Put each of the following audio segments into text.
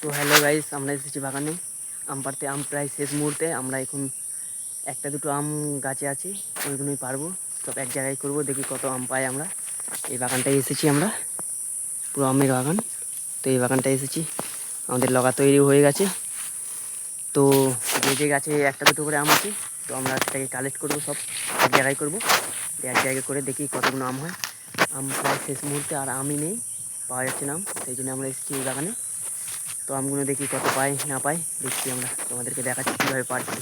তো hello guys, আমরা এসেছি বাগানে আম পাড়তে। আম প্রায় শেষ মুহূর্তে। আমরা এখন একটা দুটো আম গাছে আছি, ওইগুলোই পারবো। সব এক জায়গায় করবো, দেখি কত আম পাই আমরা। এই বাগানটায় এসেছি আমরা, পুরো আমের বাগান। তো এই বাগানটায় এসেছি, আমাদের লগা তৈরি হয়ে গেছে। তো যে গাছে একটা দুটো করে আম আছে, তো আমরা সেটাকে কালেক্ট করবো, সব এক জায়গায় করবো। এক জায়গায় করে দেখি কতগুলো আম হয়। আম প্রায় শেষ মুহূর্তে, আর আমই নেই, পাওয়া যাচ্ছে না আম। সেই জন্য আমরা এসেছি এই বাগানে। তো আমগুলো দেখি কত পাই না পাই, দেখছি আমরা, তোমাদেরকে দেখাচ্ছি কীভাবে পারছি।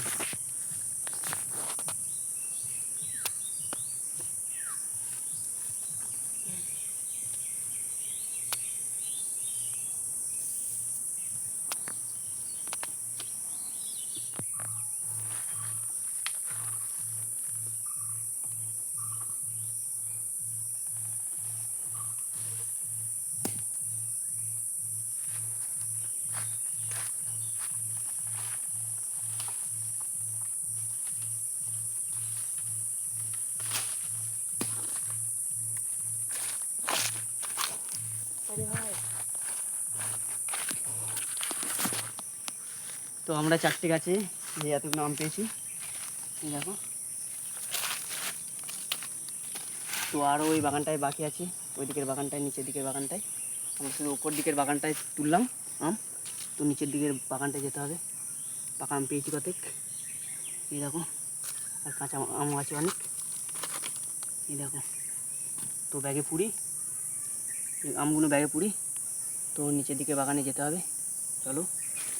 তো আমরা 4টে গাছে যে এতগুলো আম পেয়েছি, এই দেখো। তো আরও ওই বাগানটায় বাকি আছে, ওই দিকের বাগানটায়, নিচের দিকের বাগানটায়। আমরা শুধু উপর দিকের বাগানটায় তুললাম আম। তো নিচের দিকের বাগানটায় যেতে হবে। পাকা আম পেয়েছি কতক, এই দেখো। আর কাঁচা আম আছে অনেক, এই দেখো। তো ব্যাগে পুরি, আমগুলো ব্যাগে পুরি। তো নিচের দিকে বাগানে যেতে হবে, চলো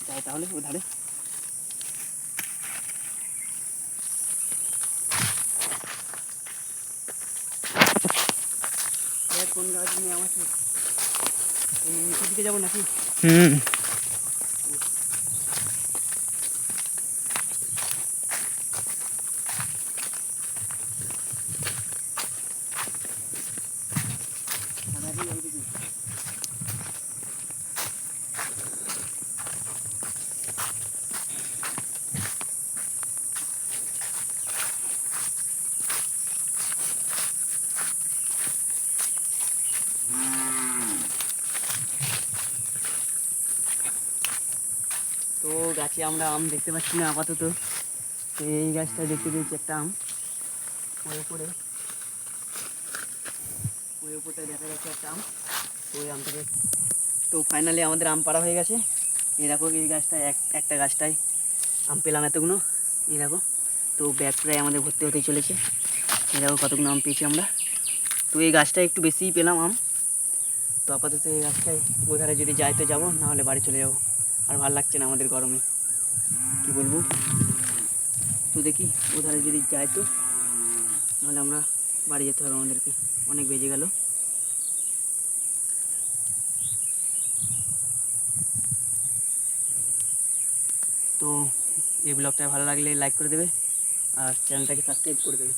যাই তাহলে ওই ধারে। কোন গাছ নিয়ে আম আছে, নিচের দিকে যাবো নাকি? তো গাছে আমরা আম দেখতে পাচ্ছি না আপাতত। তো এই গাছটা দেখতে পেয়েছি একটা আম, ওই উপরটায় দেখা যাচ্ছে একটা আম। তো ওই আমটাকে, তো ফাইনালি আমাদের আম পাড়া হয়ে গেছে। এই দেখো, এই গাছটায় একটা গাছটায় আম পেলাম এতগুলো, এই দেখো। তো ব্যাগ প্রায় আমাদের ভর্তি হতেই চলেছে। এই দেখো কতগুলো আম পেয়েছি আমরা। তো এই গাছটায় একটু বেশিই পেলাম আম। তো আপাতত এই গাছটায় ওধারে যদি যাই তো যাবো, নাহলে বাড়ি চলে যাবো। আর ভালো লাগছে না আমাদের গরমে, কি বলবো। তো দেখি ওধারে যদি যাই তো, নাহলে আমরা বাড়ি যেতে হবে আমাদেরকে, অনেক বেজে গেল। তো এই ব্লগটা ভালো লাগলে লাইক করে দেবে, আর চ্যানেলটাকে সাবস্ক্রাইব করে দেবে।